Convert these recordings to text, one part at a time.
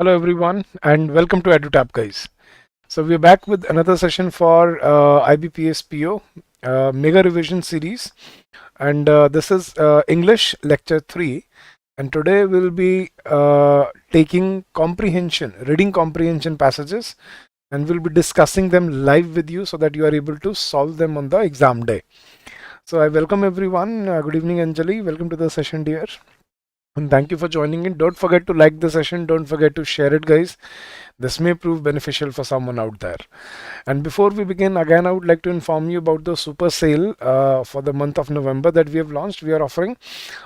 Hello everyone and welcome to EduTap guys. So we're back with another session for IBPS PO Mega Revision Series, and this is English Lecture 3, and today we'll be taking comprehension, reading comprehension passages, and we'll be discussing them live with you so that you are able to solve them on the exam day. So I welcome everyone. Good evening Anjali, welcome to the session dear. And thank you for joining in. Don't forget to like the session. Don't forget to share it, guys. This may prove beneficial for someone out there. And before we begin, again, I would like to inform you about the super sale for the month of November that we have launched. We are offering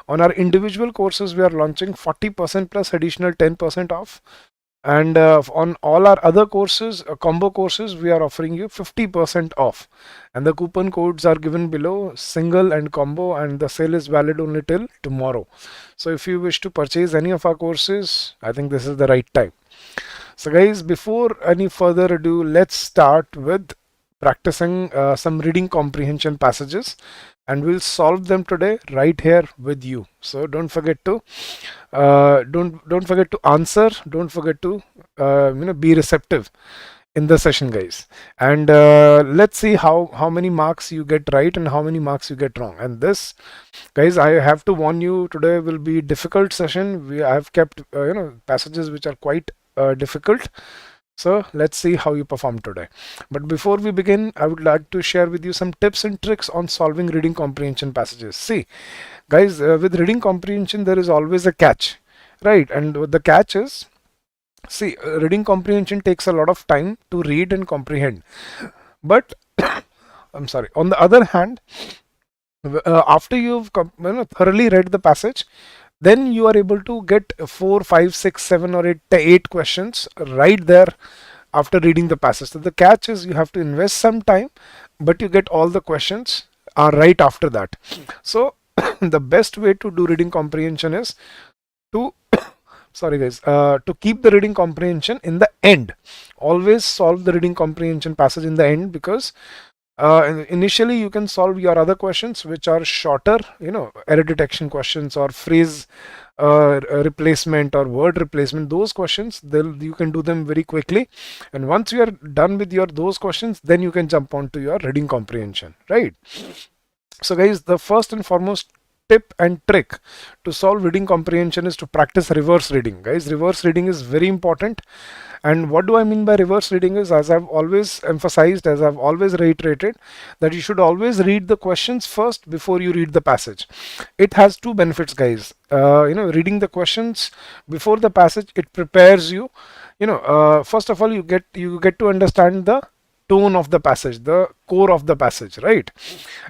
on our individual courses, we are launching 40% plus additional 10% off. And on all our other courses, combo courses, we are offering you 50% off. And the coupon codes are given below, single and combo, and the sale is valid only till tomorrow. So if you wish to purchase any of our courses, I think this is the right time. So guys, before any further ado, let's start with practicing some reading comprehension passages, and we'll solve them today right here with you. So don't forget to don't forget to answer, don't forget to be receptive in the session, guys. And let's see how many marks you get right and how many marks you get wrong. And this, guys, I have to warn you, today will be difficult session. I have kept passages which are quite difficult. So let's see how you perform today. But before we begin, I would like to share with you some tips and tricks on solving reading comprehension passages. See, guys, with reading comprehension, there is always a catch, right? And the catch is, see, reading comprehension takes a lot of time to read and comprehend. But I'm sorry, on the other hand, after you've thoroughly read the passage, then you are able to get 4, 5, 6, 7 or 8 questions right there after reading the passage. So the catch is you have to invest some time, but you get all the questions are right after that. So the best way to do reading comprehension is to sorry guys, to keep the reading comprehension in the end. Always solve the reading comprehension passage in the end, because initially you can solve your other questions which are shorter, error detection questions or phrase replacement or word replacement. Those questions, you can do them very quickly, and once you are done with those questions, then you can jump on to your reading comprehension, right? So guys, the first and foremost tip and trick to solve reading comprehension is to practice reverse reading. Guys, reverse reading is very important. And what do I mean by reverse reading is, as I've always emphasized, as I've always reiterated, that you should always read the questions first before you read the passage. It has two benefits, guys. Reading the questions before the passage, it prepares you. First of all, you get to understand the tone of the passage, the core of the passage, right?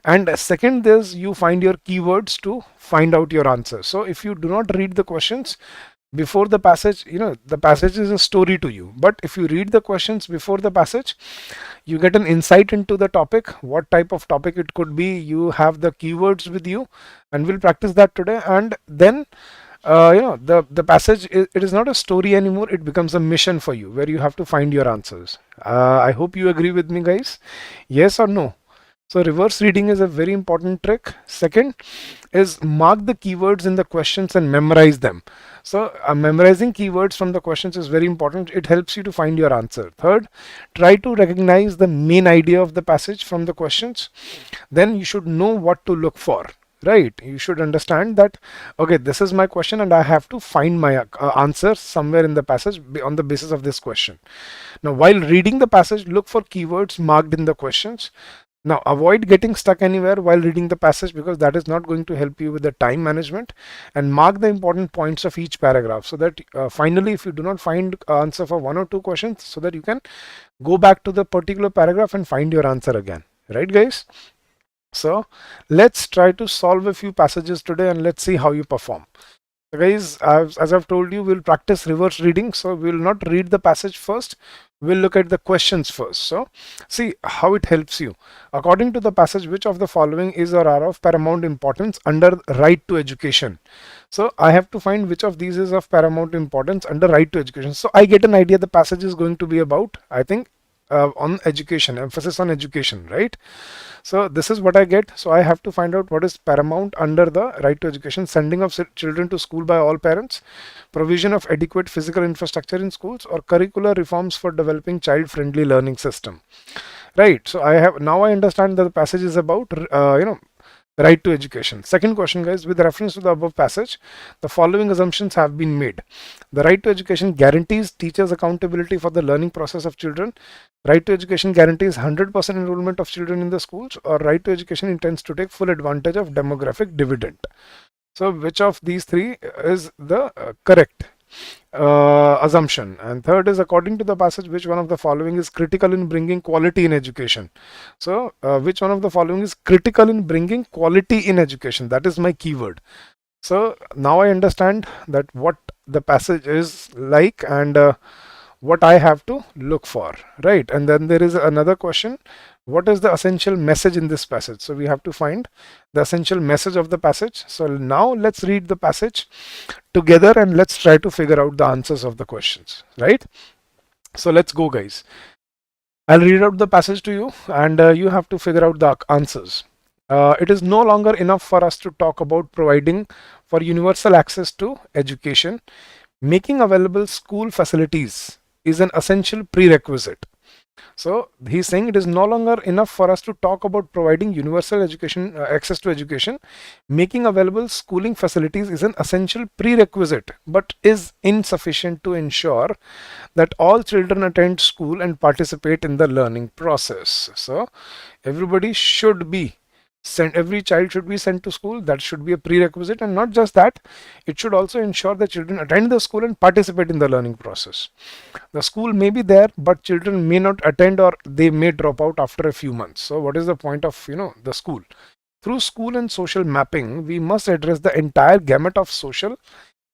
And second is you find your keywords to find out your answer. So if you do not read the questions before the passage, the passage is a story to you. But if you read the questions before the passage, you get an insight into the topic, what type of topic it could be. You have the keywords with you, and we'll practice that today. And then the passage, it is not a story anymore. It becomes a mission for you where you have to find your answers. I hope you agree with me, guys. Yes or no? So reverse reading is a very important trick. Second is mark the keywords in the questions and memorize them. So memorizing keywords from the questions is very important. It helps you to find your answer. Third, try to recognize the main idea of the passage from the questions. Then you should know what to look for. Right, you should understand that, okay, this is my question and I have to find my answer somewhere in the passage on the basis of this question. Now, while reading the passage, look for keywords marked in the questions. Now, avoid getting stuck anywhere while reading the passage, because that is not going to help you with the time management. And mark the important points of each paragraph, so that finally, if you do not find answer for 1 or 2 questions, so that you can go back to the particular paragraph and find your answer again. Right, guys? So let's try to solve a few passages today, and let's see how you perform. So guys, as I've told you, we'll practice reverse reading. So we'll not read the passage first. We'll look at the questions first. So see how it helps you. According to the passage, which of the following is or are of paramount importance under right to education? So I have to find which of these is of paramount importance under right to education. So I get an idea the passage is going to be about, I think, on education, emphasis on education, right? So this is what I get. So I have to find out what is paramount under the right to education: sending of children to school by all parents, provision of adequate physical infrastructure in schools, or curricular reforms for developing child-friendly learning system. Right. So I understand that the passage is about right to education. Second question, guys, with reference to the above passage, the following assumptions have been made. The right to education guarantees teachers accountability for the learning process of children. Right to education guarantees 100% enrollment of children in the schools, or right to education intends to take full advantage of demographic dividend. So which of these three is the correct assumption? And third is, according to the passage, which one of the following is critical in bringing quality in education? So which one of the following is critical in bringing quality in education? That is my keyword. So now I understand that what the passage is like, and what I have to look for, right? And then there is another question: what is the essential message in this passage? So we have to find the essential message of the passage. So now let's read the passage together and let's try to figure out the answers of the questions, right? So let's go, guys. I'll read out the passage to you, and you have to figure out the answers. It is no longer enough for us to talk about providing for universal access to education. Making available school facilities is an essential prerequisite. So he's saying it is no longer enough for us to talk about providing universal education, access to education. Making available schooling facilities is an essential prerequisite, but is insufficient to ensure that all children attend school and participate in the learning process. So everybody should be sent, every child should be sent to school. That should be a prerequisite, and not just that, it should also ensure that children attend the school and participate in the learning process. The school may be there, but children may not attend, or they may drop out after a few months. So what is the point of the school? Through school and social mapping, we must address the entire gamut of social,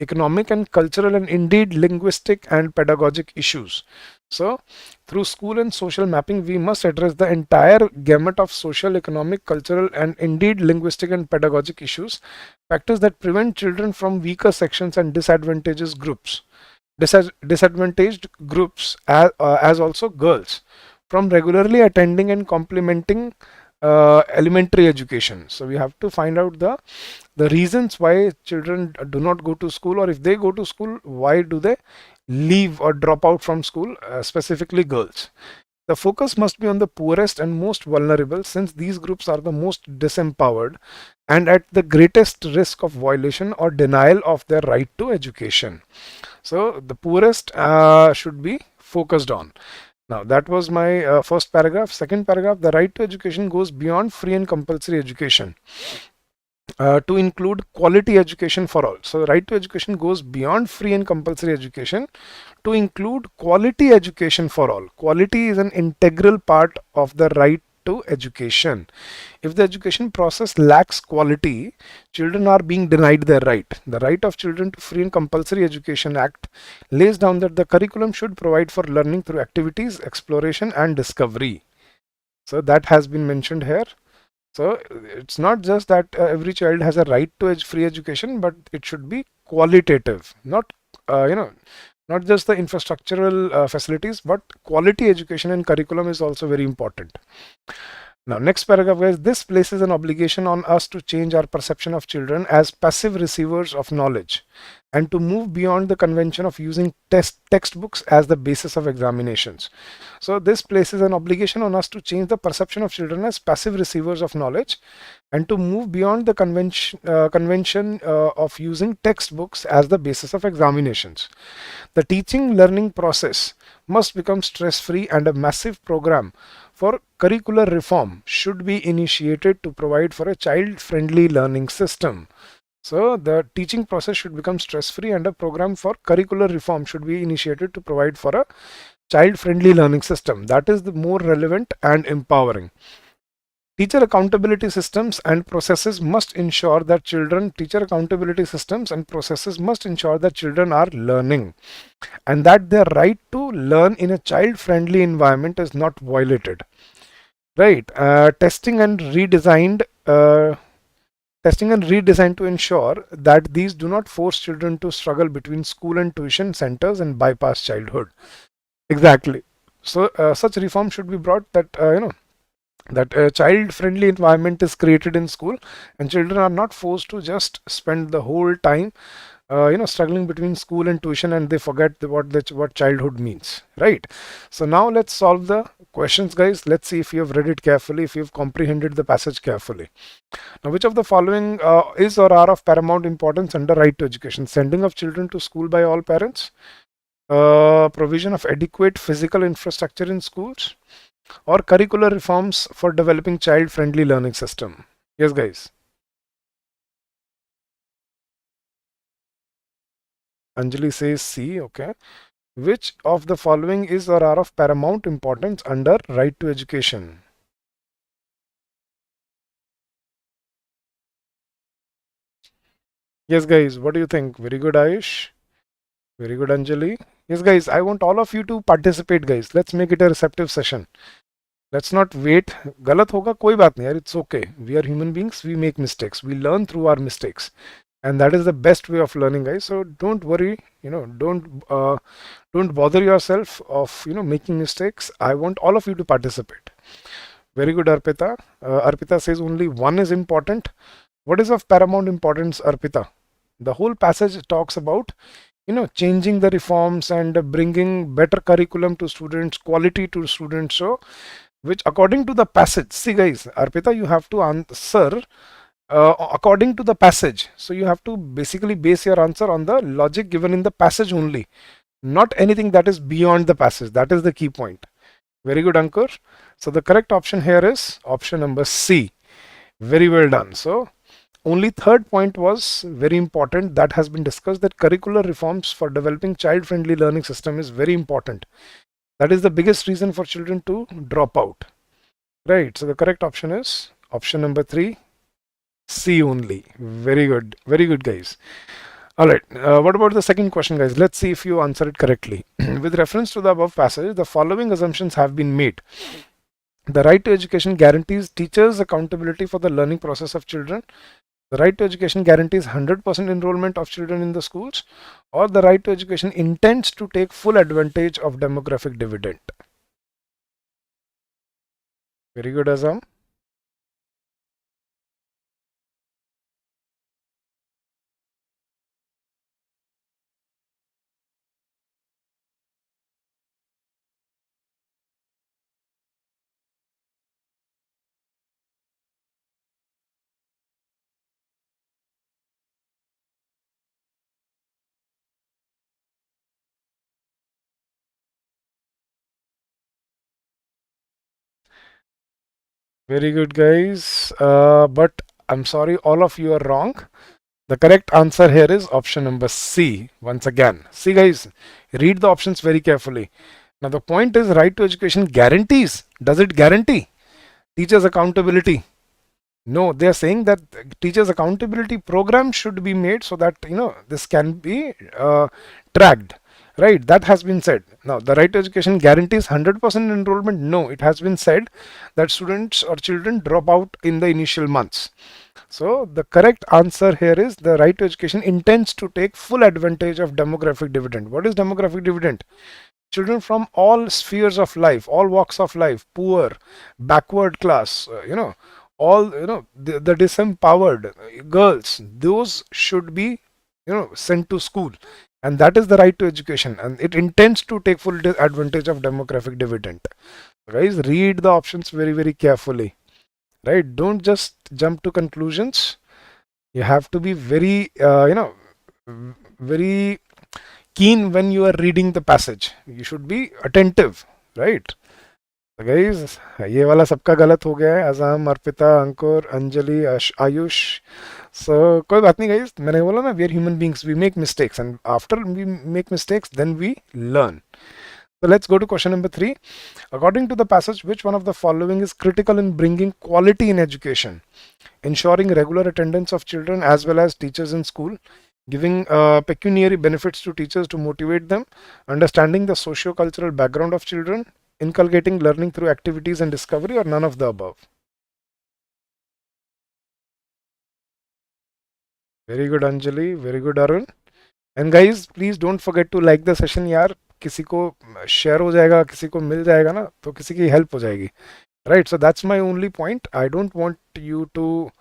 economic and cultural, and indeed linguistic and pedagogic issues. So through school and social mapping, we must address the entire gamut of social, economic, cultural, and indeed linguistic and pedagogic issues, factors that prevent children from weaker sections and disadvantaged groups as also girls from regularly attending and complementing elementary education. So we have to find out the reasons why children do not go to school, or if they go to school, why do they leave or drop out from school, specifically girls. The focus must be on the poorest and most vulnerable, since these groups are the most disempowered and at the greatest risk of violation or denial of their right to education. So the poorest should be focused on. Now that was my first paragraph. Second paragraph: the right to education goes beyond free and compulsory education to include quality education for all. So the right to education goes beyond free and compulsory education to include quality education for all. Quality is an integral part of the right to education. If the education process lacks quality, children are being denied their right. The Right of Children to Free and Compulsory Education Act lays down that the curriculum should provide for learning through activities, exploration and discovery. So that has been mentioned here. So it's not just that every child has a right to free education, but it should be qualitative, not not just the infrastructural facilities, but quality education and curriculum is also very important. Now, next paragraph, guys. This places an obligation on us to change our perception of children as passive receivers of knowledge, and to move beyond the convention of using textbooks as the basis of examinations. So this places an obligation on us to change the perception of children as passive receivers of knowledge, and to move beyond the convention of using textbooks as the basis of examinations. The teaching learning process must become stress-free, and a massive program for curricular reform should be initiated to provide for a child-friendly learning system. So the teaching process should become stress-free, and a program for curricular reform should be initiated to provide for a child-friendly learning system. That is the more relevant and empowering. Teacher accountability systems and processes must ensure that children are learning, and that their right to learn in a child-friendly environment is not violated. Right. Testing and redesigned to ensure that these do not force children to struggle between school and tuition centers and bypass childhood. Exactly. So such reform should be brought that that a child-friendly environment is created in school, and children are not forced to just spend the whole time struggling between school and tuition, and they forget what childhood means, right? So now let's solve the questions, guys. Let's see if you have read it carefully, if you've comprehended the passage carefully. Now, which of the following is or are of paramount importance under right to education? Sending of children to school by all parents, provision of adequate physical infrastructure in schools, or curricular reforms for developing child-friendly learning system? Yes, guys. Anjali says C. Okay. Which of the following is or are of paramount importance under right to education? Yes, guys. What do you think? Very good, Ayush. Very good, Anjali. Yes, guys. I want all of you to participate, guys. Let's make it a receptive session. Let's not wait. गलत होगा कोई बात नहीं यार. It's okay. We are human beings. We make mistakes. We learn through our mistakes, and that is the best way of learning, guys. So don't worry. Don't bother yourself of making mistakes. I want all of you to participate. Very good, Arpita. Arpita says only one is important. What is of paramount importance, Arpita? The whole passage talks about changing the reforms and bringing better curriculum to students, quality to students. So which according to the passage, see guys, Arpita, you have to answer according to the passage. So you have to basically base your answer on the logic given in the passage only, not anything that is beyond the passage. That is the key point. Very good, Ankur. So the correct option here is option number C. Very well done. So only third point was very important, that has been discussed, that curricular reforms for developing child-friendly learning system is very important. That is the biggest reason for children to drop out. Right. So the correct option is option number 3, C only. Very good. Very good, guys. All right. What about the second question, guys? Let's see if you answer it correctly. With reference to the above passage, the following assumptions have been made. The right to education guarantees teachers accountability for the learning process of children. The right to education guarantees 100% enrollment of children in the schools, or the right to education intends to take full advantage of demographic dividend. Very good, Azam. Very good, guys. But I'm sorry, all of you are wrong. The correct answer here is option number C. Once again, see, guys, read the options very carefully. Now, the point is right to education guarantees. Does it guarantee teachers' accountability? No, they are saying that teachers' accountability program should be made so that this can be tracked. Right, that has been said. Now, the right to education guarantees 100% enrollment. No, it has been said that students or children drop out in the initial months. So, the correct answer here is the right to education intends to take full advantage of demographic dividend. What is demographic dividend? Children from all spheres of life, all walks of life, poor, backward class, all, the disempowered girls, those should be, sent to school. And that is the right to education, and it intends to take full advantage of demographic dividend. Guys, read the options very, very carefully. Right? Don't just jump to conclusions. You have to be very, very keen when you are reading the passage. You should be attentive, right? So guys, ये वाला सबका गलत हो गया है. अजाम, अर्पिता, अंकुर, Anjali, Ayush. So कोई बात नहीं guys. मैंने बोला ना, we are human beings. We make mistakes, and after we make mistakes, then we learn. So let's go to question number 3. According to the passage, which one of the following is critical in bringing quality in education? Ensuring regular attendance of children as well as teachers in school, giving pecuniary benefits to teachers to motivate them, understanding the socio-cultural background of children, inculcating learning through activities and discovery, or none of the above? Very good, Anjali. Very good, Arun. And guys, please don't forget to like the session, yaar. किसी को share हो जाएगा, किसी को मिल जाएगा ना, तो किसी की हेल्प हो जाएगी, right? So that's my only point. I don't want you to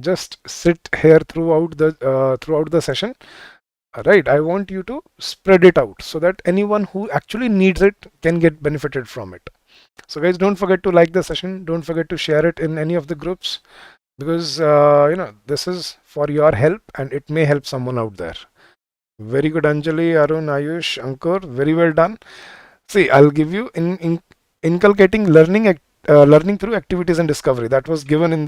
just sit here throughout the session, right? I want you to spread it out so that anyone who actually needs it can get benefited from it. So guys, don't forget to like the session, don't forget to share it in any of the groups, because this is for your help and it may help someone out there. Very good, Anjali, Arun, Ayush, Ankur, very well done. See, I'll give you in inculcating learning through activities and discovery. That was given in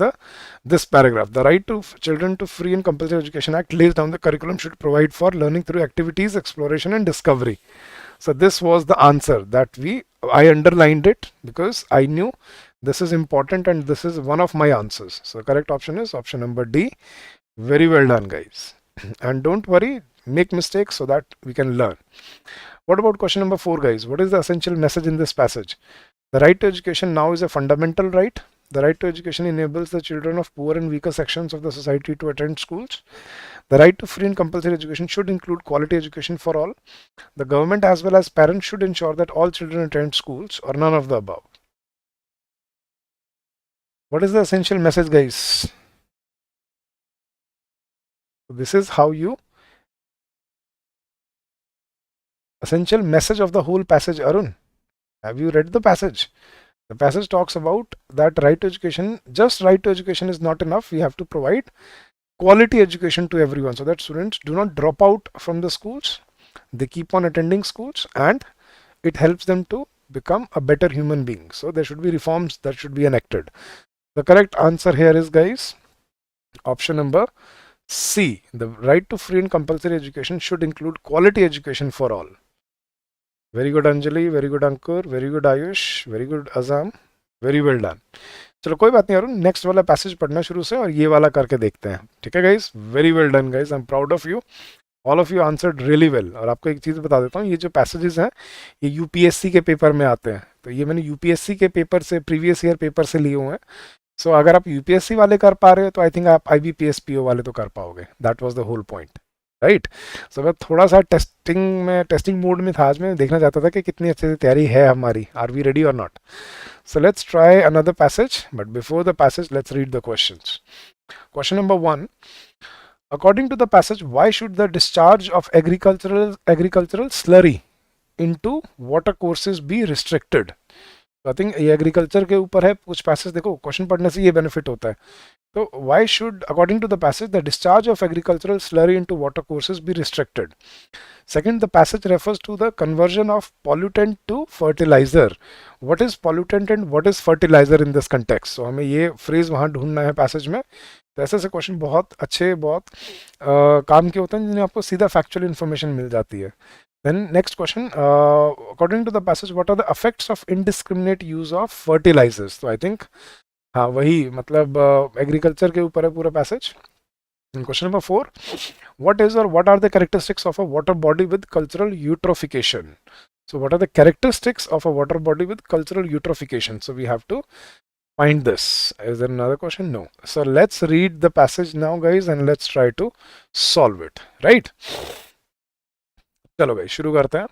this paragraph. The right to children to free and compulsory education act lays down the curriculum should provide for learning through activities, exploration and discovery. So this was the answer that I underlined it because I knew this is important and this is one of my answers. So correct option is option number D. Very well done, guys. And don't worry, make mistakes so that we can learn. What about question number 4, guys? What is the essential message in this passage? The right to education now is a fundamental right. The right to education enables the children of poor and weaker sections of the society to attend schools. The right to free and compulsory education should include quality education for all. The government as well as parents should ensure that all children attend schools, or none of the above. What is the essential message, guys? This is how you essential message of the whole passage. Arun, have you read the passage? The passage talks about that right to education, just right to education is not enough. We have to provide quality education to everyone so that students do not drop out from the schools. They keep on attending schools and it helps them to become a better human being. So there should be reforms that should be enacted. The correct answer here is, guys, option number C. The right to free and compulsory education should include quality education for all. Very good, Anjali. Very good, Ankur. Very good, Ayush. Very good, Azam. Very well done. चलो कोई बात नहीं Arun, next वाला passage पढ़ना शुरू से और ये वाला करके देखते हैं. ठीक है guys, very well done guys, I am proud of you. All of you answered really well. और आपको एक चीज़ बता देता हूँ, ये जो पैसेजेस हैं ये यूपीएससी के पेपर में आते हैं. तो ये मैंने यूपीएससी के पेपर से, प्रीवियस ईयर पेपर से लिए हुए हैं. सो अगर आप यूपीएससी वाले कर पा रहे हो तो आई थिंक आप आईबीपीएस पीओ वाले तो कर पाओगे. That was the whole point, right? So मैं थोड़ा सा टेस्टिंग मोड में था आज. मैं देखना चाहता था कि कितनी अच्छे से तैयारी है हमारी. आर वी रेडी और not? So let's try another passage, but before the passage, let's read the questions. Question number 1. According to the passage, why should the discharge of agricultural slurry into water courses be restricted? So I think ये agriculture के ऊपर है कुछ passage. देखो question पढ़ने से ये benefit होता है. तो why should, according to the passage, the discharge of agricultural slurry into water courses be restricted? Second, the passage refers to the conversion of pollutant to fertilizer. What is pollutant and what is fertilizer in this context? So हमें ये phrase वहाँ ढूंढना है passage में. तो ऐसे से question बहुत अच्छे, बहुत काम के होते हैं जिन्हें आपको सीधा फैक्चुअल इन्फॉर्मेशन मिल जाती है. Then next question, according to the passage, what are the effects of indiscriminate use of fertilizers? तो I think हाँ वही, मतलब एग्रीकल्चर के ऊपर है पूरा passage. Question number 4, what is or what are the characteristics of a water body with cultural eutrophication? So what are the characteristics of a water body with cultural eutrophication? So we have to find this. Is there another question? No. So let's read the passage now, guys, and let's try to solve it, right? चलो भाई शुरू करते हैं.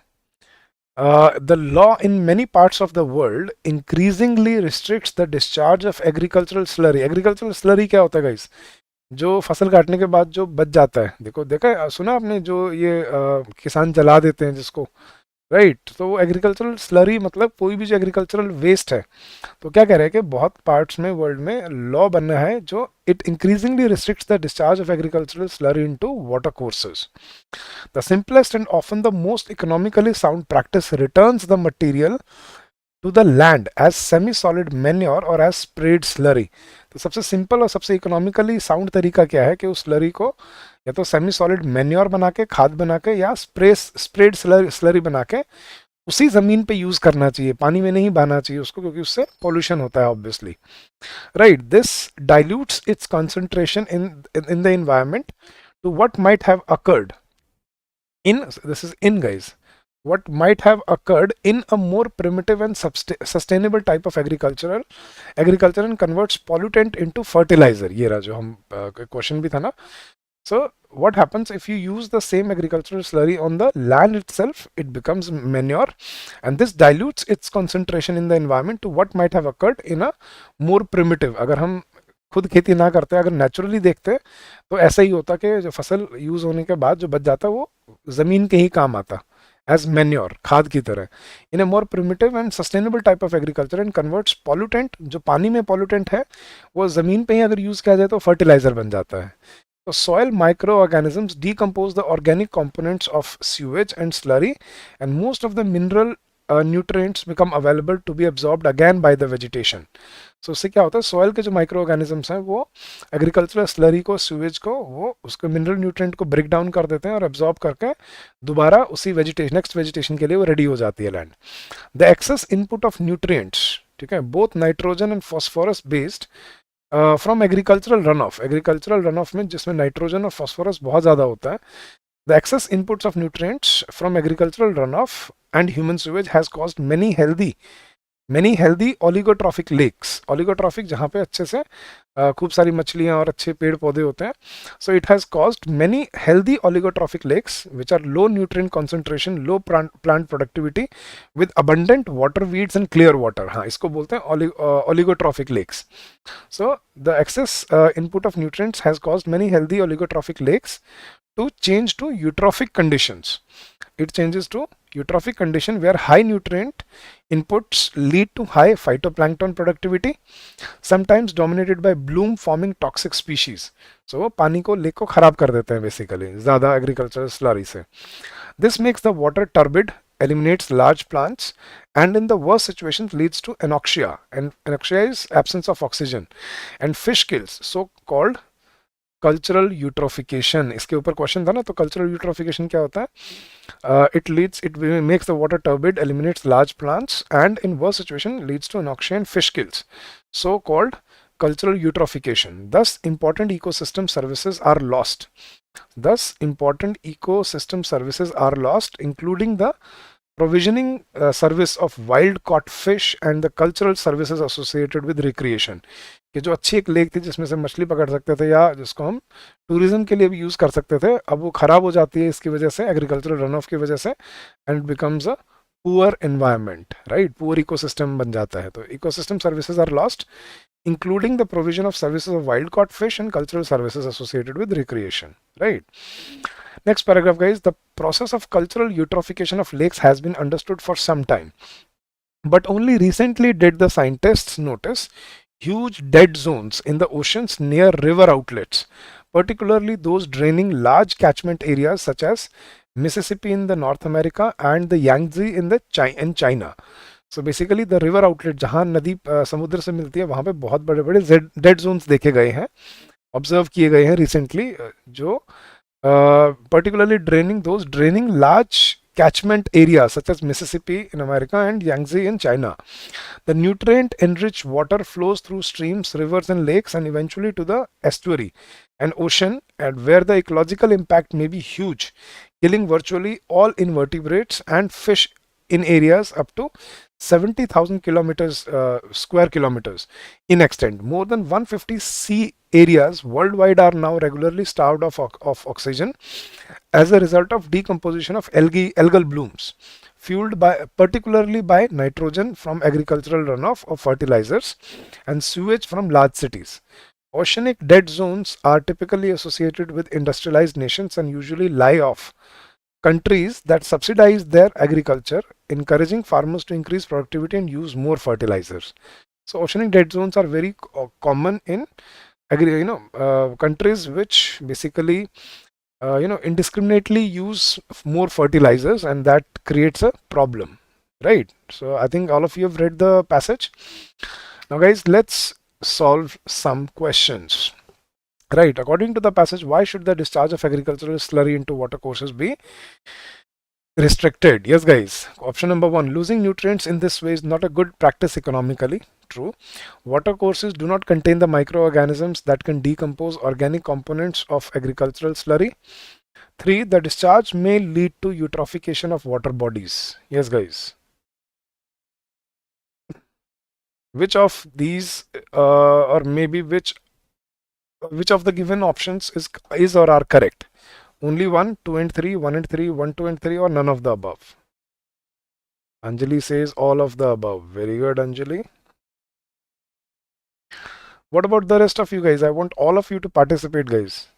The law in many parts of the world increasingly restricts the discharge of agricultural slurry. Agricultural slurry क्या होता है guys? जो फसल काटने के बाद जो बच जाता है. देखो देखा है, सुना आपने, जो ये किसान जला देते हैं जिसको, राइट? तो एग्रीकल्चरल स्लरी मतलब कोई भी जो एग्रीकल्चरल वेस्ट है. तो क्या कह रहे हैं कि बहुत पार्ट्स में वर्ल्ड में लॉ बनना है जो it increasingly restricts the discharge of agricultural slurry into water courses. The simplest and often the most economically sound practice returns the material to the land as semi solid manure और as spread slurry. तो सबसे simple और सबसे economically sound तरीका क्या है कि उस स्लरी को या तो सेमी सॉलिड मैन्योर बना के, खाद बना के, या स्प्रेड स्लरी बना के उसी ज़मीन पे यूज़ करना चाहिए. पानी में नहीं बहाना चाहिए उसको, क्योंकि उससे पोल्यूशन होता है obviously, right? This dilutes its concentration in the environment to what might have occurred in, this is in guys, what might have occurred in a more primitive and sustainable type of agriculture and converts pollutant into fertilizer. ये रहा जो हम question भी था ना, So what happens if you use the same agricultural slurry on the land itself? It becomes manure, and this dilutes its concentration in the environment to what might have occurred in a more primitive. अगर हम खुद खेती ना करते, अगर naturally देखते, तो ऐसा ही होता कि जो फसल यूज होने के बाद जो बच जाता वो जमीन के ही काम आता एज मैन्योर, खाद की तरह, in a more primitive and sustainable type of agriculture, and converts pollutant, जो पानी में पॉल्यूटेंट है वो जमीन पे ही अगर यूज किया जाए तो फर्टिलाइजर बन जाता है. So soil microorganisms decompose the organic components of sewage and slurry, and most of the mineral nutrients become available to be absorbed again by the vegetation. So उससे क्या होता है, सॉइल के जो माइक्रो ऑर्गेनिजम्स हैं वो एग्रीकल्चरल स्लरी को, sewage को, वो उसको मिनरल न्यूट्रिएंट को ब्रेक डाउन कर देते हैं और एब्जॉर्ब करके दोबारा उसी वेजिटेशन, नेक्स्ट वेजिटेशन के लिए वो रेडी हो जाती है land. The excess input of nutrients, ठीक है, both nitrogen and phosphorus based from agricultural run off, agricultural run off में जिसमें नाइट्रोजन और फॉस्फोरस बहुत ज़्यादा होता है, the excess inputs of nutrients from agricultural run off and human sewage has caused many healthy oligotrophic lakes. Oligotrophic जहाँ पे अच्छे से खूब सारी मछलियाँ और अच्छे पेड़ पौधे होते हैं. So it has caused many healthy oligotrophic lakes which are low nutrient concentration, low plant productivity with abundant water weeds and clear water. हाँ, इसको बोलते हैं oligotrophic lakes. So the excess input of nutrients has caused many healthy oligotrophic lakes to change to eutrophic conditions. It changes to eutrophic condition where high nutrient inputs lead to high phytoplankton productivity, sometimes dominated by bloom forming toxic species. So वो पानी को lake को खराब कर देते हैं basically ज़्यादा agricultural slurry से. This makes the water turbid, eliminates large plants, and in the worst situations leads to anoxia. And anoxia is absence of oxygen, and fish kills, so called cultural eutrophication. इसके ऊपर question था ना, तो cultural eutrophication क्या होता है? It makes the water turbid, eliminates large plants, and in worst situation leads to anoxia and fish kills, so called cultural eutrophication. Thus important ecosystem services are lost. Including the provisioning service of wild caught fish and the cultural services associated with recreation. कि जो अच्छी एक lake थी जिसमें से मछली पकड़ सकते थे या जिसको हम टूरिज्म के लिए भी यूज़ कर सकते थे, अब वो ख़राब हो जाती है इसकी वजह से, एग्रीकल्चरल रन ऑफ की वजह से, and becomes a poor environment, right, poor ecosystem बन जाता है. तो ecosystem services are lost, including the provision of services of wild caught fish and cultural services associated with recreation, right? Next paragraph, guys. The process of cultural eutrophication of lakes has been understood for some time, but only recently did the scientists notice huge dead zones in the oceans near river outlets, particularly those draining large catchment areas such as Mississippi in the North America and the Yangtze in China. So basically the river outlet जहाँ नदी समुद्र से मिलती है वहाँ पे बहुत बड़े बड़े डेड जोन्स देखे गए हैं, ऑब्जर्व किए गए हैं रिसेंटली, जो particularly draining large catchment areas such as Mississippi in America and Yangtze in China. The nutrient enriched water flows through streams, rivers and lakes and eventually to the estuary and ocean, and where the ecological impact may be huge, killing virtually all invertebrates and fish in areas up to 70,000 square kilometers in extent. More than 150 sea areas worldwide are now regularly starved of oxygen as a result of decomposition of algal blooms, fueled particularly by nitrogen from agricultural runoff of fertilizers and sewage from large cities. Oceanic dead zones are typically associated with industrialized nations and usually lie off countries that subsidize their agriculture, encouraging farmers to increase productivity and use more fertilizers. So oceanic dead zones are very common in countries which basically indiscriminately use more fertilizers, and that creates a problem, right? So I think all of you have read the passage. Now guys, let's solve some questions. Right, according to the passage, why should the discharge of agricultural slurry into watercourses be restricted? Yes guys, option number 1, losing nutrients in this way is not a good practice economically. True. Watercourses do not contain the microorganisms that can decompose organic components of agricultural slurry. 3, the discharge may lead to eutrophication of water bodies. Yes guys, which of these or maybe which which of the given options is or are correct? Only 1, 2 and 3, 1 and 3, 1, 2 and 3, or none of the above? Anjali says all of the above. Very good, Anjali. What about the rest of you guys? I want all of you to participate, guys.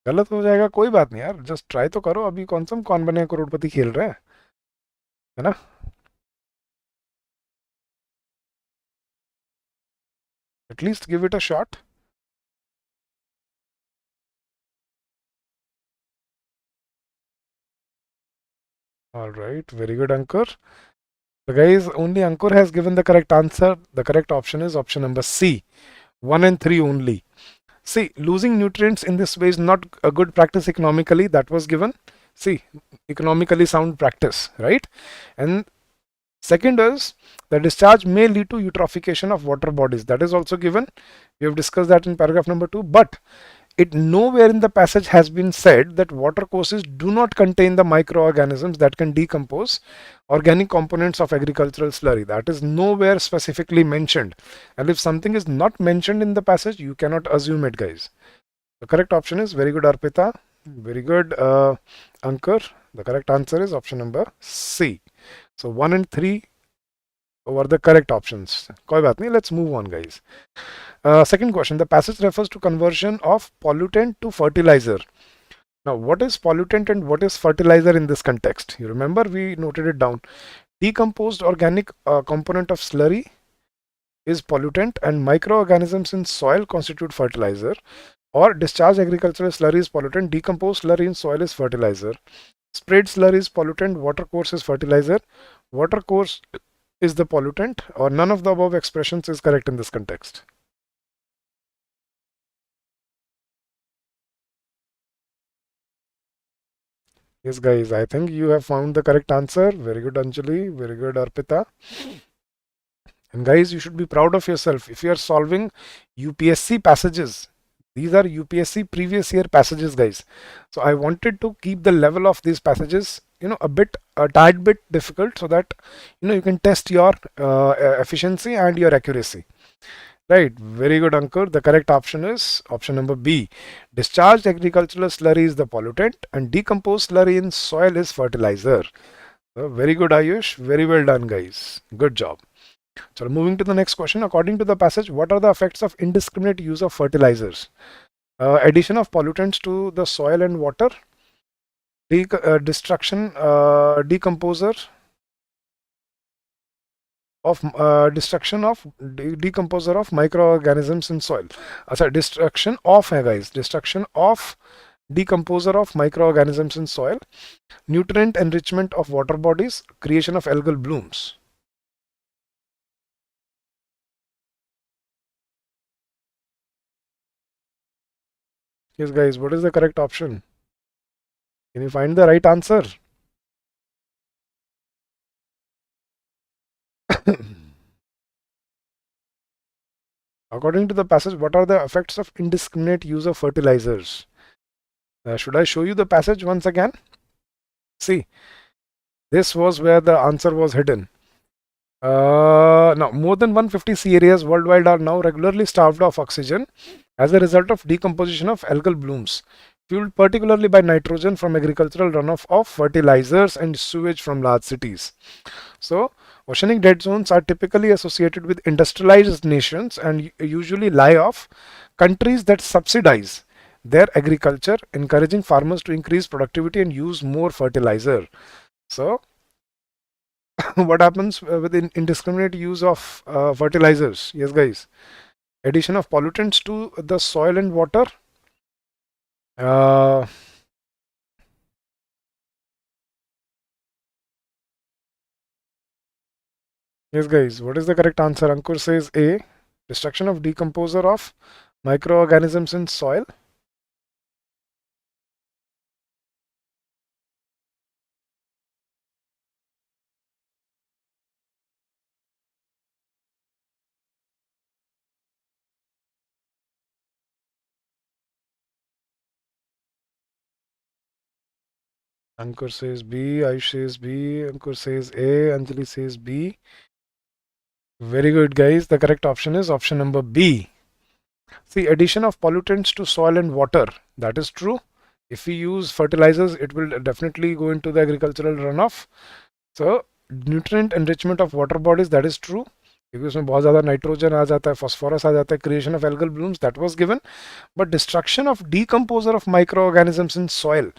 गलत हो जाएगा कोई बात नहीं यार, just try तो करो. अभी कौन बने करोड़पति खेल रहे हैं, है ना? At least give it a shot. All right, very good, Ankur. So guys, only Ankur has given the correct answer. The correct option is option number C, 1 and 3 only. See, losing nutrients in this way is not a good practice economically. That was given. See, economically sound practice, right? And second is the discharge may lead to eutrophication of water bodies. That is also given. We have discussed that in paragraph number 2. But it nowhere in the passage has been said that watercourses do not contain the microorganisms that can decompose organic components of agricultural slurry. That is nowhere specifically mentioned. And if something is not mentioned in the passage, you cannot assume it, guys. The correct option is very good, Arpita. Very good, Ankur. The correct answer is option number C. So 1 and 3 were the correct options. Koi baat nahi, let's move on, guys. Second question, the passage refers to conversion of pollutant to fertilizer. Now, what is pollutant and what is fertilizer in this context? You remember we noted it down. Decomposed organic component of slurry is pollutant and microorganisms in soil constitute fertilizer, or discharge agricultural slurry is pollutant, decomposed slurry in soil is fertilizer, sprayed slurry is pollutant, watercourse is fertilizer, watercourse is the pollutant, or none of the above expressions is correct in this context. Yes, guys, I think you have found the correct answer. Very good, Anjali. Very good, Arpita. And guys, you should be proud of yourself. If you are solving UPSC passages, these are UPSC previous year passages, guys. So I wanted to keep the level of these passages, a tad bit difficult, so that, you can test your efficiency and your accuracy. Right, very good, Ankur. The correct option is option number B. Discharged agricultural slurry is the pollutant and decomposed slurry in soil is fertilizer. So very good, Ayush. Very well done, guys. Good job. So moving to the next question. According to the passage, what are the effects of indiscriminate use of fertilizers? Addition of pollutants to the soil and water, destruction, decomposer of decomposer of microorganisms in soil. Sorry, destruction of guys, destruction of decomposer of microorganisms in soil, nutrient enrichment of water bodies, creation of algal blooms. Yes, guys, what is the correct option? Can you find the right answer? According to the passage, what are the effects of indiscriminate use of fertilizers? Should I show you the passage once again? See, this was where the answer was hidden. Now, more than 150 sea areas worldwide are now regularly starved of oxygen as a result of decomposition of algal blooms, fueled particularly by nitrogen from agricultural runoff of fertilizers and sewage from large cities. So, oceanic dead zones are typically associated with industrialized nations and usually lie off countries that subsidize their agriculture, encouraging farmers to increase productivity and use more fertilizer. So, what happens with indiscriminate use of fertilizers? Yes, guys. Addition of pollutants to the soil and water. Uh, yes, guys. What is the correct answer? Ankur says A. Destruction of decomposer of microorganisms in soil. Ankur says B, Ayush says B, Ankur says A, Anjali says B. Very good, guys. The correct option is option number B. See, addition of pollutants to soil and water. That is true. If we use fertilizers, it will definitely go into the agricultural runoff. So, nutrient enrichment of water bodies, that is true. क्योंकि उसमें बहुत ज़्यादा nitrogen आ जाता है, phosphorus आ जाता है, creation of algal blooms, that was given. But destruction of decomposer of microorganisms in soil,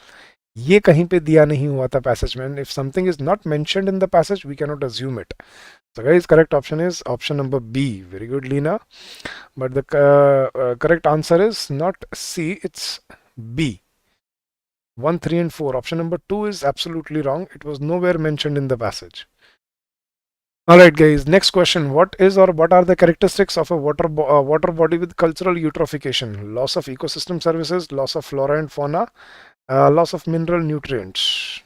ये कहीं पे दिया नहीं हुआ था passage में. And if something is not mentioned in the passage, we cannot assume it. So guys, correct option is option number B. Very good, Leena. But the correct answer is not C, it's B. 1, 3 and 4. Option number 2 is absolutely wrong. It was nowhere mentioned in the passage. Alright guys, next question. What are the characteristics of a water body with cultural eutrophication? Loss of ecosystem services, loss of flora and fauna, loss of mineral nutrients.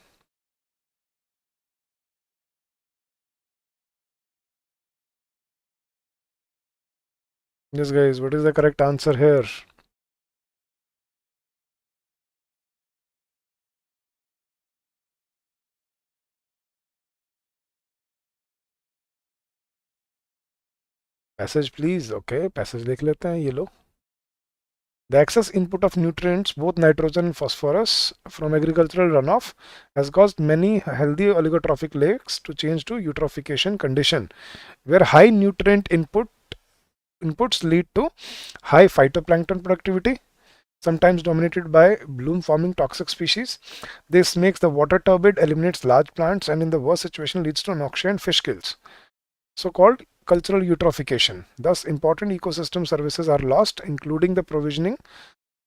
Yes guys, what is the correct answer here? Passage please. Okay, passage देख लेते हैं ये लो. The excess input of nutrients, both nitrogen and phosphorus, from agricultural runoff has caused many healthy oligotrophic lakes to change to eutrophication condition, where high nutrient inputs lead to high phytoplankton productivity, sometimes dominated by bloom-forming toxic species. This makes the water turbid, eliminates large plants, and in the worst situation leads to anoxia and fish kills. So-called cultural eutrophication. Thus, important ecosystem services are lost, including the provisioning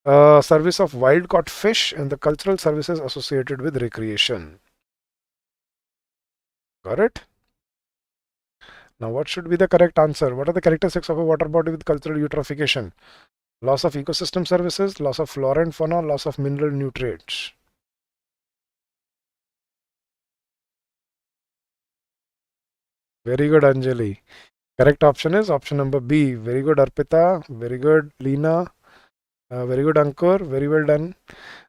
service of wild-caught fish and the cultural services associated with recreation. Got it? Now, what should be the correct answer? What are the characteristics of a water body with cultural eutrophication? Loss of ecosystem services, loss of flora and fauna, loss of mineral nutrients. Very good, Anjali. Correct option is option number B. Very good, Arpita. Very good, Leena. Very good, Ankur. Very well done.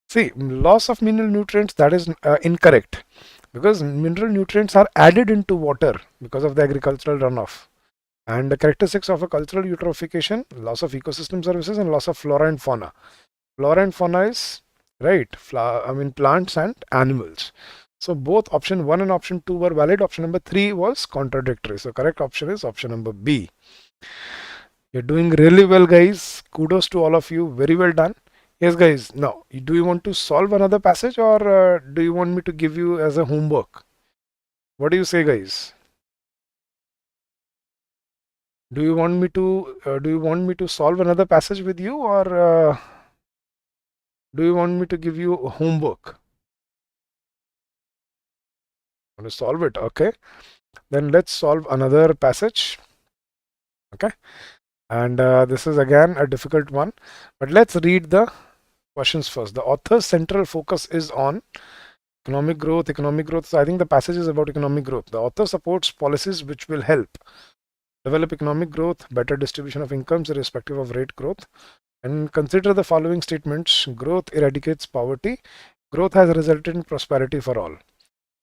See, loss of mineral nutrients, that is incorrect, because mineral nutrients are added into water because of the agricultural runoff. And the characteristics of a cultural eutrophication, loss of ecosystem services and loss of flora and fauna. Flora and fauna is, right, plants and animals. So both option 1 and option 2 were valid. Option number 3 was contradictory. So correct option is option number B. You're doing really well, guys. Kudos to all of you. Very well done. Yes, guys. Now, do you want to solve another passage, or do you want me to give you as a homework? What do you say, guys? Do you want me to solve another passage with you, or do you want me to give you homework? Want to solve it? Okay, then let's solve another passage. Okay, and this is again a difficult one, but let's read the questions first. The author's central focus is on economic growth. So I think the passage is about economic growth. The author supports policies which will help develop economic growth, better distribution of incomes irrespective of rate growth, and consider the following statements. Growth eradicates poverty. Growth has resulted in prosperity for all.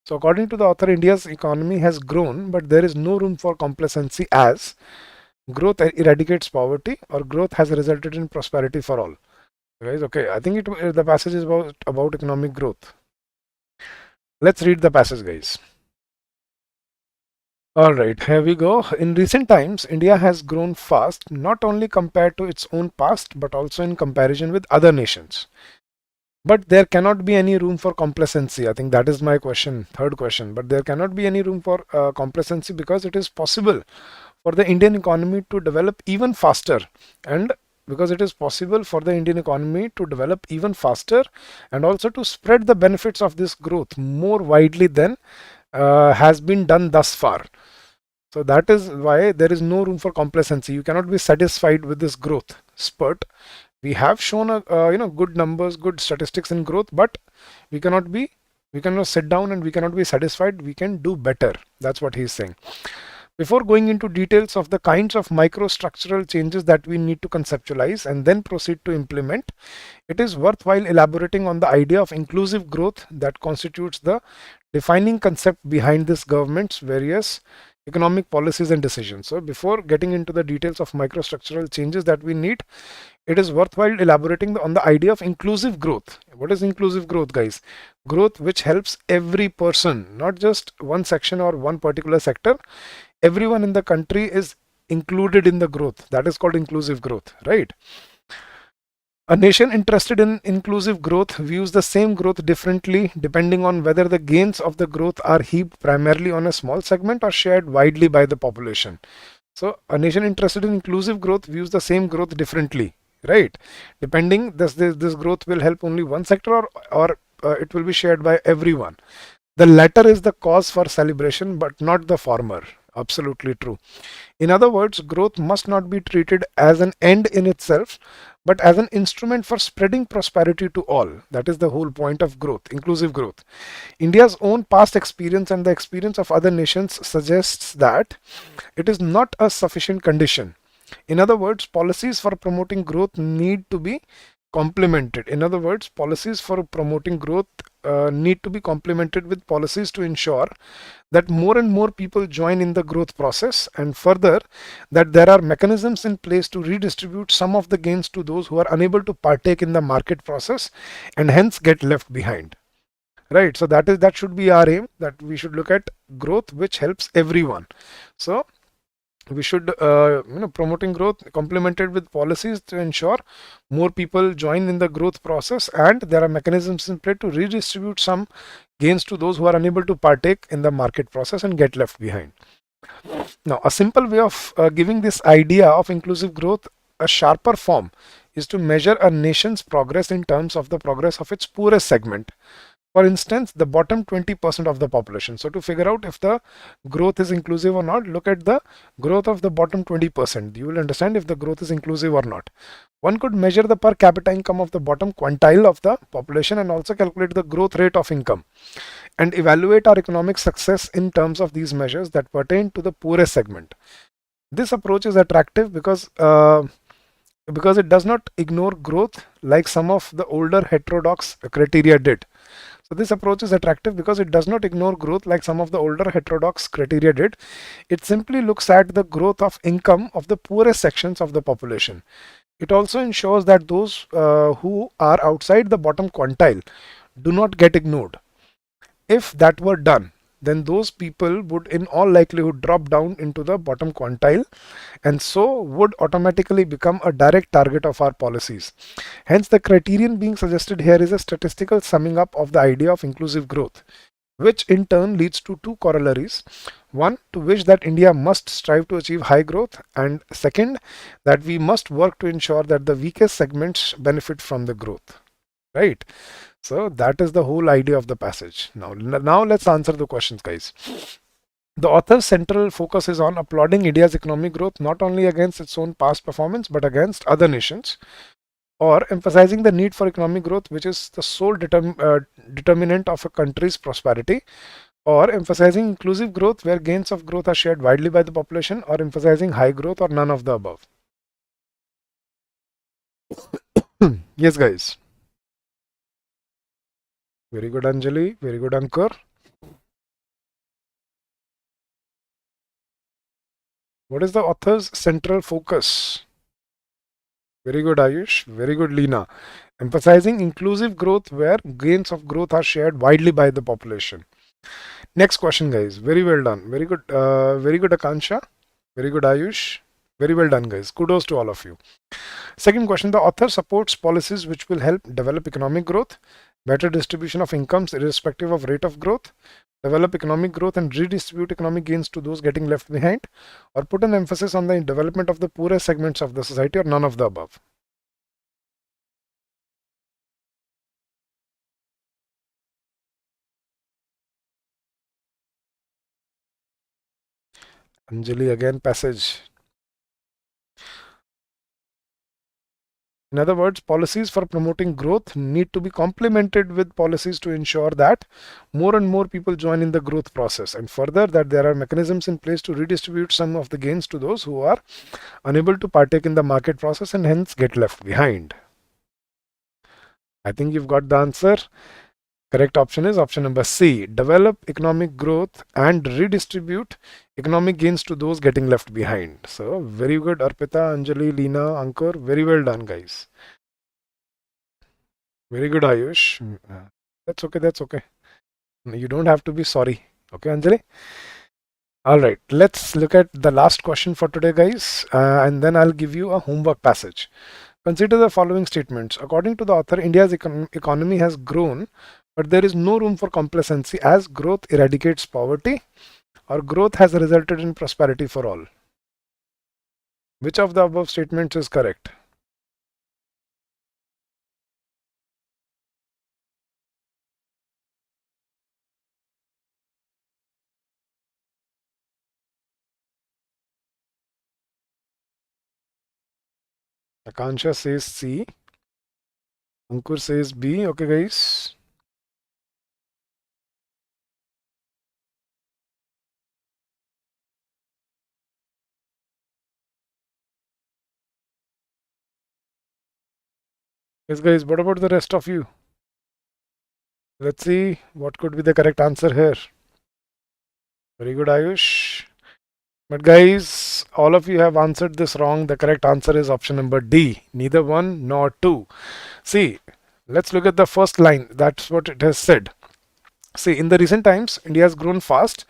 So according to the author, India's economy has grown, but there is no room for complacency, as growth eradicates poverty or growth has resulted in prosperity for all. Guys, okay, I think the passage is about economic growth. Let's read the passage, guys. All right, here we go. In recent times, India has grown fast, not only compared to its own past, but also in comparison with other nations. But there cannot be any room for complacency. I think that is my question, third question. But there cannot be any room for complacency, because it is possible for the Indian economy to develop even faster, and because it is possible for the Indian economy to develop even faster and also to spread the benefits of this growth more widely than has been done thus far. So that is why there is no room for complacency. You cannot be satisfied with this growth spurt. We have shown a good numbers, good statistics in growth, but we cannot sit down and we cannot be satisfied. We can do better. That's what he's saying. Before going into details of the kinds of microstructural changes that we need to conceptualize and then proceed to implement, it is worthwhile elaborating on the idea of inclusive growth that constitutes the defining concept behind this government's various economic policies and decisions. So before getting into the details of microstructural changes that we need, it is worthwhile elaborating on the idea of inclusive growth. What is inclusive growth, guys? Growth which helps every person, not just one section or one particular sector. Everyone in the country is included in the growth. That is called inclusive growth, right? A nation interested in inclusive growth views the same growth differently depending on whether the gains of the growth are heaped primarily on a small segment or shared widely by the population. So a nation interested in inclusive growth views the same growth differently, right? Depending, this growth will help only one sector, or it will be shared by everyone. The latter is the cause for celebration, but not the former. Absolutely true. In other words, growth must not be treated as an end in itself, but as an instrument for spreading prosperity to all. That is the whole point of growth, inclusive growth. India's own past experience and the experience of other nations suggests that it is not a sufficient condition. In other words, policies for promoting growth need to be complemented. In other words, policies for promoting growth need to be complemented with policies to ensure that more and more people join in the growth process, and further, that there are mechanisms in place to redistribute some of the gains to those who are unable to partake in the market process and hence get left behind. Right. So that should be our aim, that we should look at growth which helps everyone. So we should promoting growth complemented with policies to ensure more people join in the growth process, and there are mechanisms in place to redistribute some gains to those who are unable to partake in the market process and get left behind. Now, a simple way of giving this idea of inclusive growth a sharper form is to measure a nation's progress in terms of the progress of its poorest segment. For instance, the bottom 20% of the population. So to figure out if the growth is inclusive or not, look at the growth of the bottom 20%. You will understand if the growth is inclusive or not. One could measure the per capita income of the bottom quintile of the population and also calculate the growth rate of income and evaluate our economic success in terms of these measures that pertain to the poorest segment. This approach is attractive because it does not ignore growth like some of the older heterodox criteria did. So this approach is attractive because it does not ignore growth like some of the older heterodox criteria did. It simply looks at the growth of income of the poorest sections of the population. It also ensures that those who are outside the bottom quintile do not get ignored. If that were done, then those people would in all likelihood drop down into the bottom quintile and so would automatically become a direct target of our policies. Hence, the criterion being suggested here is a statistical summing up of the idea of inclusive growth, which in turn leads to two corollaries. One, to which that India must strive to achieve high growth, and second, that we must work to ensure that the weakest segments benefit from the growth. Right? So that is the whole idea of the passage. Now let's answer the questions, guys. The author's central focus is on applauding India's economic growth not only against its own past performance but against other nations, or emphasizing the need for economic growth, which is the sole determinant of a country's prosperity, or emphasizing inclusive growth where gains of growth are shared widely by the population, or emphasizing high growth, or none of the above. Yes, guys. Very good, Anjali. Very good, Ankur. What is the author's central focus? Very good, Ayush. Very good, Leena. Emphasizing inclusive growth where gains of growth are shared widely by the population. Next question, guys. Very well done. Very good, Akansha. Very good, Ayush. Very well done, guys. Kudos to all of you. Second question, the author supports policies which will help develop economic growth, better distribution of incomes irrespective of rate of growth, develop economic growth and redistribute economic gains to those getting left behind, or put an emphasis on the development of the poorest segments of the society, or none of the above. Anjali, again, passage. In other words, policies for promoting growth need to be complemented with policies to ensure that more and more people join in the growth process, and further that there are mechanisms in place to redistribute some of the gains to those who are unable to partake in the market process and hence get left behind. I think you've got the answer. Correct option is option number C. Develop economic growth and redistribute economic gains to those getting left behind. So very good, Arpita, Anjali, Leena, Ankur. Very well done, guys. Very good, Ayush. That's okay. That's okay. You don't have to be sorry. Okay, Anjali? All right. Let's look at the last question for today, guys. And then I'll give you a homework passage. Consider the following statements. According to the author, India's economy has grown, but there is no room for complacency as growth eradicates poverty, or growth has resulted in prosperity for all. Which of the above statements is correct? Akansha says C. Ankur says B. Okay, guys. Yes, guys. What about the rest of you? Let's see what could be the correct answer here. Very good, Ayush. But guys, all of you have answered this wrong. The correct answer is option number D. Neither 1 nor 2. See, let's look at the first line. That's what it has said. See, in the recent times, India has grown fast,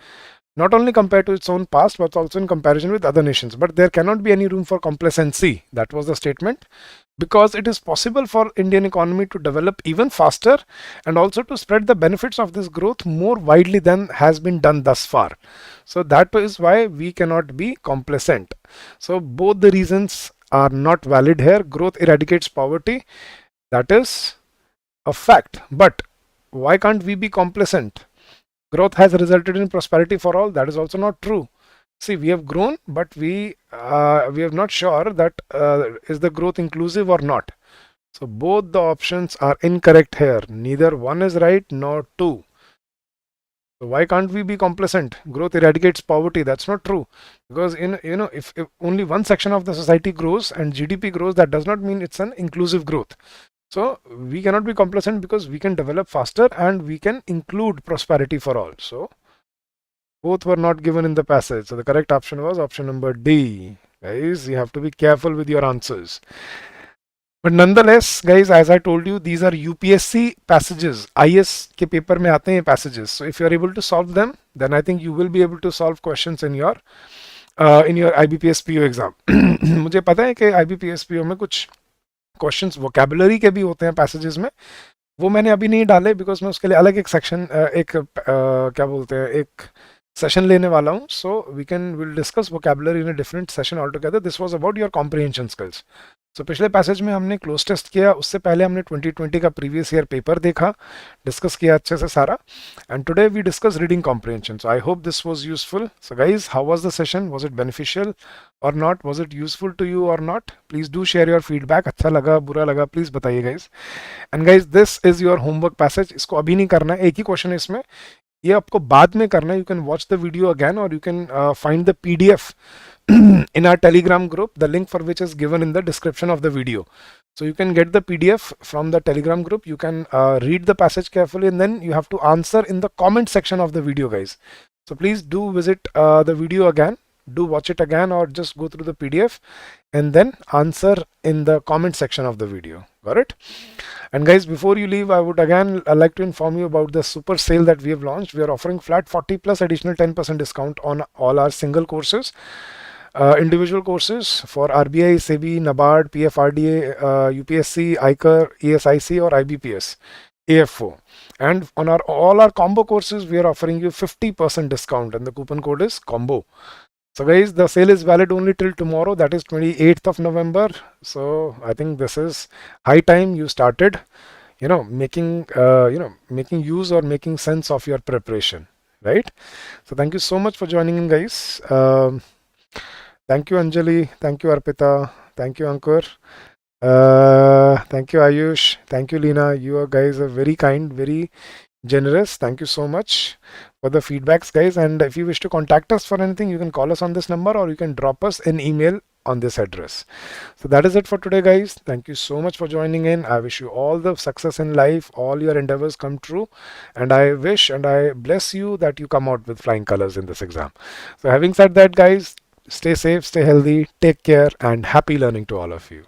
not only compared to its own past, but also in comparison with other nations. But there cannot be any room for complacency. That was the statement. Because it is possible for Indian economy to develop even faster and also to spread the benefits of this growth more widely than has been done thus far. So that is why we cannot be complacent. So both the reasons are not valid here. Growth eradicates poverty. That is a fact. But why can't we be complacent? Growth has resulted in prosperity for all. That is also not true. See, we have grown, but we are not sure that is the growth inclusive or not. So both the options are incorrect here. Neither one is right nor two. So why can't we be complacent? Growth eradicates poverty. That's not true. Because if only one section of the society grows and GDP grows, that does not mean it's an inclusive growth. So we cannot be complacent because we can develop faster and we can include prosperity for all. So both were not given in the passage. So the correct option was option number D. Guys, you have to be careful with your answers. But nonetheless, guys, as I told you, these are UPSC passages. IS के paper में आते हैं passages. So if you are able to solve them, then I think you will be able to solve questions in your IBPS PO exam. मुझे पता है कि IBPS PO में कुछ क्वेश्चंस वोकैबुलरी के भी होते हैं पैसेजेस में. वो मैंने अभी नहीं डाले बिकॉज मैं उसके लिए अलग एक सेक्शन क्या बोलते हैं एक सेशन लेने वाला हूँ. So will discuss vocabulary in a different session all together. This was about your comprehension skills. So पिछले पैसेज में हमने क्लोज टेस्ट किया. उससे पहले हमने 2020 का प्रीवियस ईयर पेपर देखा, डिस्कस किया अच्छे से सारा. And today we discuss reading comprehension. So I hope this was useful. So guys, how was the session? Was it beneficial or not? Was it useful to you or not? Please do share your feedback. अच्छा लगा, बुरा लगा, please बताइए guys. And guys, this is your homework passage. इसको अभी नहीं करना है, एक ही क्वेश्चन है इसमें, ये आपको बाद में करना है. You can watch the video again or you can find the PDF in our Telegram group, the link for which is given in the description of the video. So you can get the PDF from the Telegram group. You can read the passage carefully and then you have to answer in the comment section of the video, guys. So please do visit the video again, do watch it again or just go through the PDF and then answer in the comment section of the video. Got it? And guys, before you leave, I would again like to inform you about the super sale that we have launched. We are offering flat 40 plus additional 10% discount on all our single courses. Individual courses for RBI, SEBI, NABARD, PFRDA, UPSC, ICAR, ESIC or IBPS AFO. And on all our combo courses, we are offering you 50% discount and the coupon code is COMBO. So guys, the sale is valid only till tomorrow, that is 28th of November. So I think this is high time you started, making use or making sense of your preparation, right? So thank you so much for joining in, guys. Thank you, Anjali. Thank you, Arpita. Thank you, Ankur. Thank you, Ayush. Thank you, Lina. You guys are very kind, very generous. Thank you so much for the feedbacks, guys. And if you wish to contact us for anything, you can call us on this number or you can drop us an email on this address. So that is it for today, guys. Thank you so much for joining in. I wish you all the success in life, all your endeavors come true, and I wish and I bless you that you come out with flying colors in this exam. So having said that, guys, stay safe, stay healthy, take care, and happy learning to all of you.